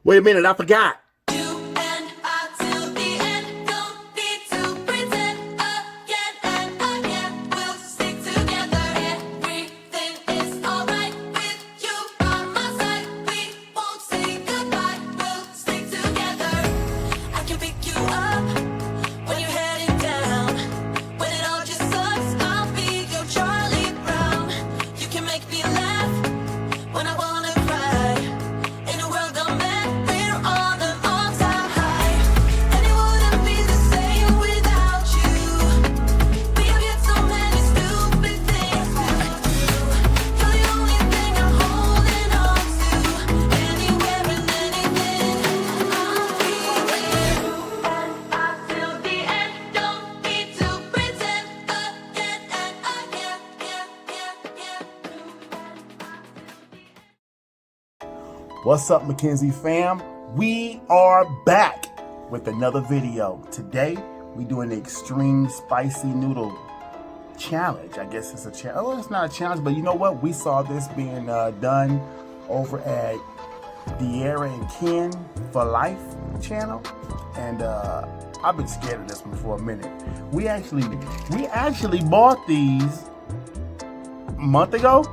Wait a minute, I forgot. What's up, Mckenzie Fam? We are back with another video. Today, we doing the extreme spicy noodle challenge. I guess it's a challenge. Oh, it's not a challenge, but you know what? We saw this being done over at De'Ara and Ken for Life channel, and I've been scared of this one for a minute. We actually bought these a month ago.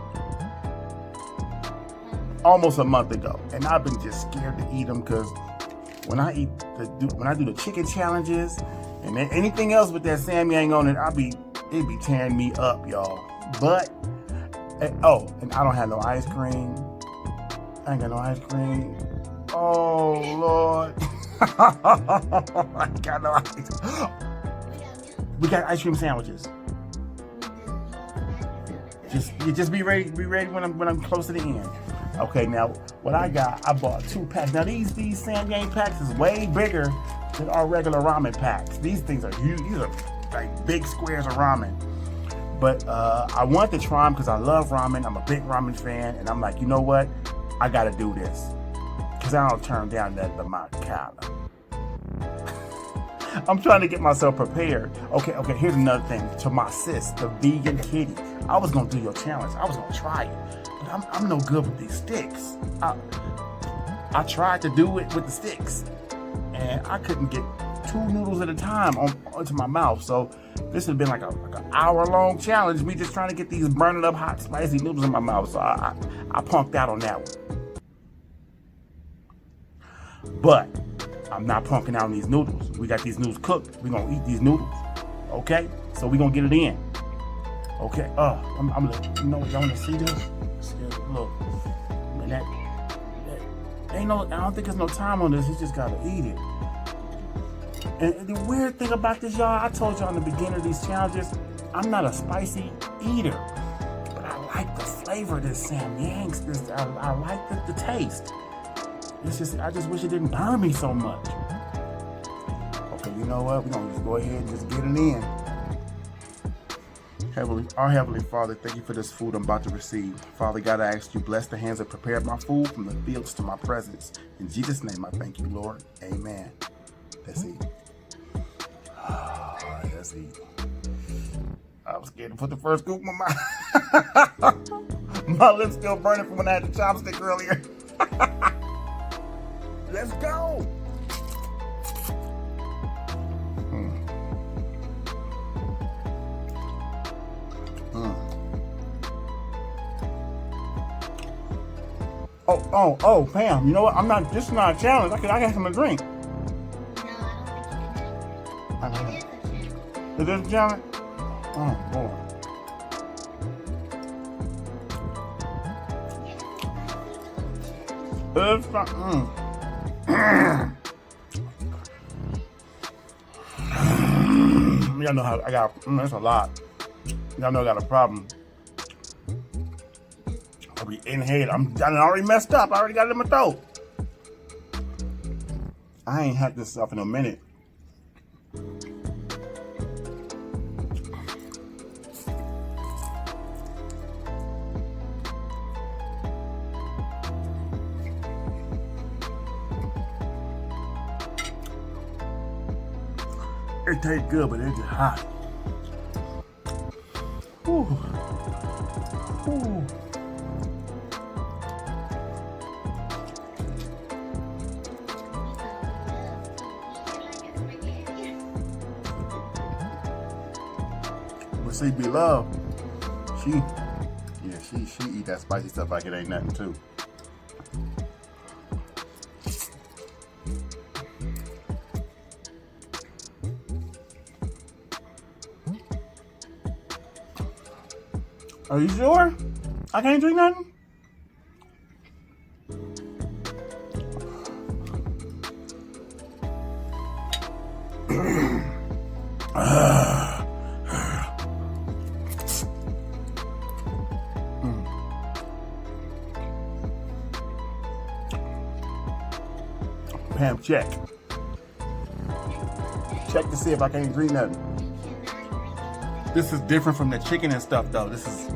Almost a month ago, and I've been just scared to eat them because when I do the chicken challenges and anything else with that Sam Yang on it, it be tearing me up, y'all. But and I don't have no ice cream. I ain't got no ice cream. Oh Lord, I got no ice. We got ice cream sandwiches. Just be ready when I'm close to the end. Okay, now what I bought 2 packs. Now these Sam Yang packs is way bigger than our regular ramen packs. These things are huge. These are like big squares of ramen. But I wanted to try them because I love ramen. I'm a big ramen fan, and I'm like, you know what? I got to do this because I don't turn down the macala. I'm trying to get myself prepared. Okay. Here's another thing to my sis, the vegan kitty. I was gonna do your challenge. I was gonna try it. I'm no good with these sticks. I tried to do it with the sticks, and I couldn't get 2 noodles at a time onto my mouth. So this has been like an hour-long challenge. Me just trying to get these burning up hot, spicy noodles in my mouth. So I punked out on that one. But I'm not punking out on these noodles. We got these noodles cooked. We're gonna eat these noodles. Okay? So we're gonna get it in. Okay. I'm you know what, y'all wanna see this? Look, man, that ain't no. I don't think there's no time on this. You just gotta eat it. And the weird thing about this, y'all, I told y'all in the beginning of these challenges, I'm not a spicy eater, but I like the flavor of this Sam Yang's. I like the taste. I just wish it didn't burn me so much. Okay, you know what? We're gonna just go ahead and just get it in. Our Heavenly Father, thank you for this food I'm about to receive. Father God, I ask you, bless the hands that prepared my food from the fields to my presence. In Jesus' name, I thank you, Lord. Amen. Let's eat. All right, let's eat. I was scared to put the first scoop in my mouth. My lips still burning from when I had the chopstick earlier. Let's go. Oh, Pam, you know what? This is not a challenge. I got something to drink. No, I don't think it's a challenge. Is this a challenge? Oh, boy. It's not, Y'all know how I got, that's a lot. Y'all know I got a problem. I'll be inhaled. I already messed up. I already got it in my throat. I ain't had this stuff in a minute. It tastes good, but it's just hot. Ooh. Ooh. CB Love, she eat that spicy stuff like it ain't nothing too. Are you sure? I can't drink nothing? Pam, check. Check to see if I can't drink nothing. This is different from the chicken and stuff though. This is...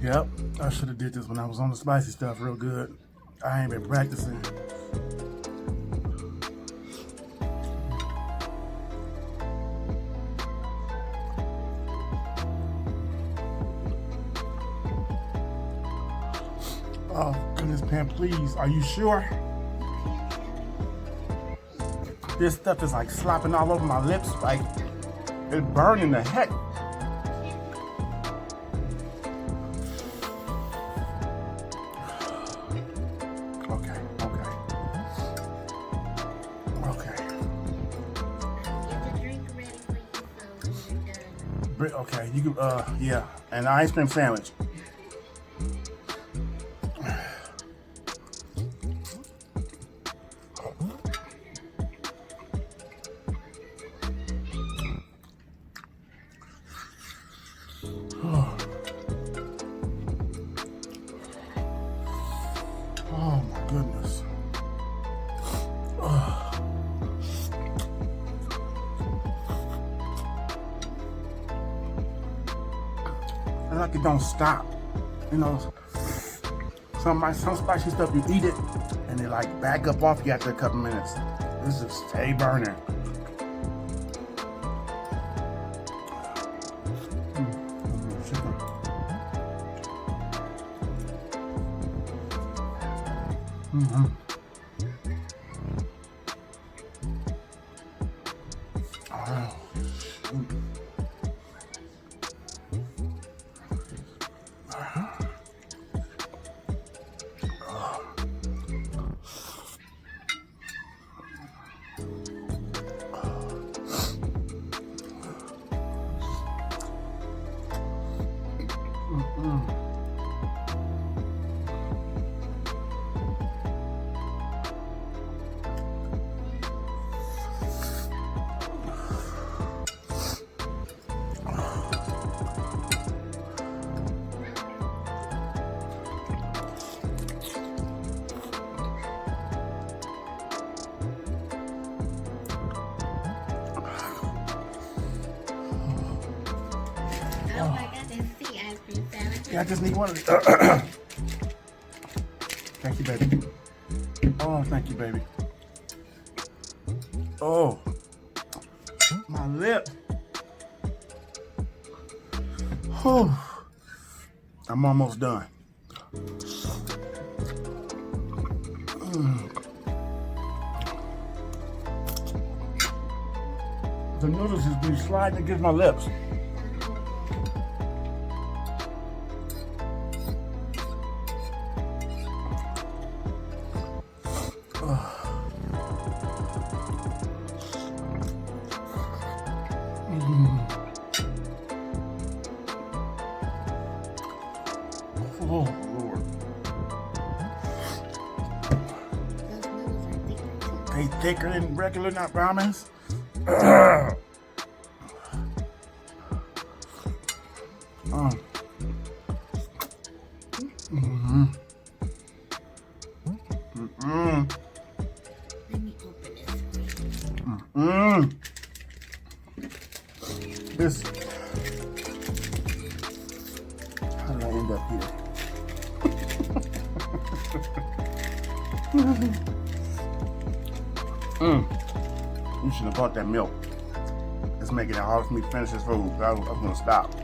Yep, I should have did this when I was on the spicy stuff real good. I ain't been practicing. Oh, goodness, Pam, please, are you sure? This stuff is like slopping all over my lips, like it's burning the heck. Okay. Okay, you can, yeah, and an ice cream sandwich. Oh my goodness. And like it don't stop. You know, some spicy stuff, you eat it and it like back up off you after a couple minutes. This is stay burning. Yeah, I just need one of these. Thank you, baby. Oh, thank you, baby. Oh, my lip. Whew. I'm almost done. The noodles has been sliding against my lips. Oh, Lord. They thicker than regular not ramens. This. How did I end up here? You should have bought that milk. It's making it hard for me to finish this food. I'm gonna stop.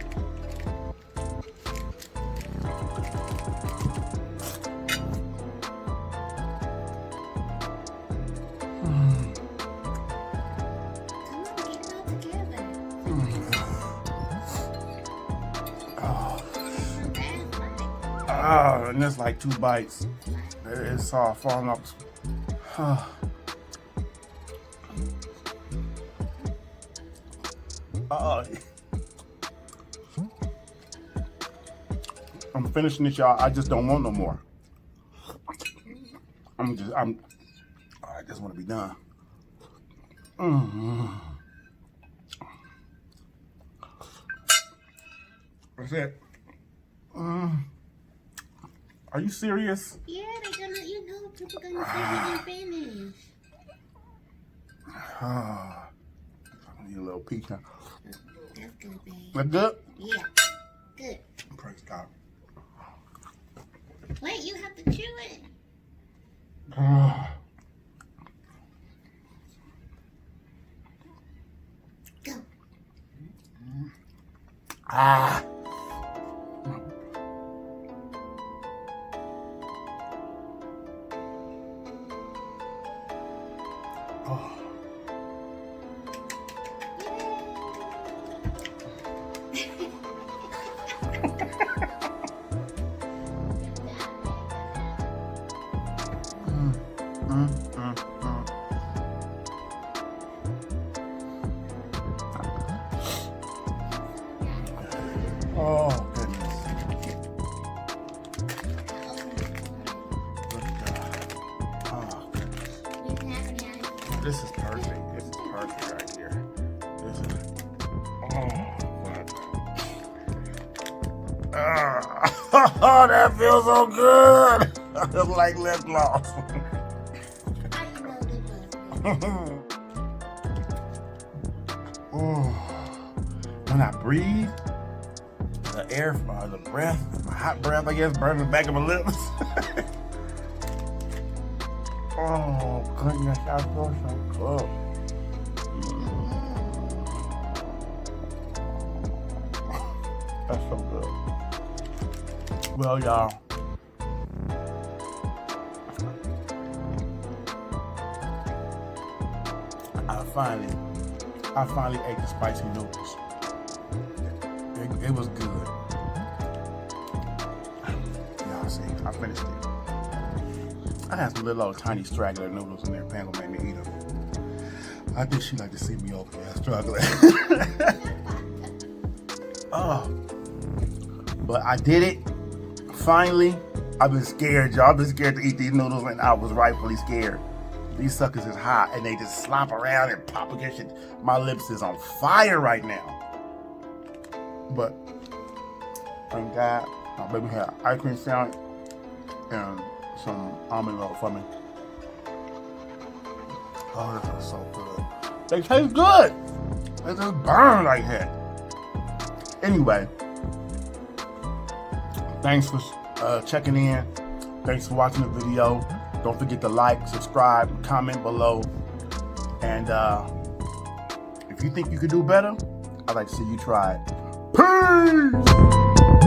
And that's like 2 bites. It's all falling off. I'm finishing this, y'all. I just don't want no more. I just want to be done. That's it. Are you serious? Yeah, they're gonna, people gonna say we didn't finish. I need a little peek now. That's good, babe. That's good? Yeah, good. Praise God. Wait, you have to chew it. Go. Oh, goodness. Look at that. Oh, goodness. This is perfect. This is perfect right here. This is. Oh, that feels so good. It's like lip gloss. When I breathe, the air, the breath, my hot breath, I guess, burns the back of my lips. Oh, goodness, I feel so good. That's so good. Well, y'all, I finally ate the spicy noodles. It was good. Y'all see, I finished it. I had some little old tiny straggler noodles in there. Pam gonna make me eat them. I think she like to see me over there struggling. Oh, but I did it. Finally, I've been scared, y'all. I've been scared to eat these noodles, and I was rightfully scared. These suckers is hot, and they just slop around and pop against it. My lips is on fire right now. But thank God, my baby had ice cream sandwich and some almond milk for me. Oh, this is so good. They taste good. They just burn like that. Anyway, Thanks for checking in. Thanks for watching the video. Don't forget to like, subscribe, comment below. And if you think you could do better, I'd like to see you try it. Peace!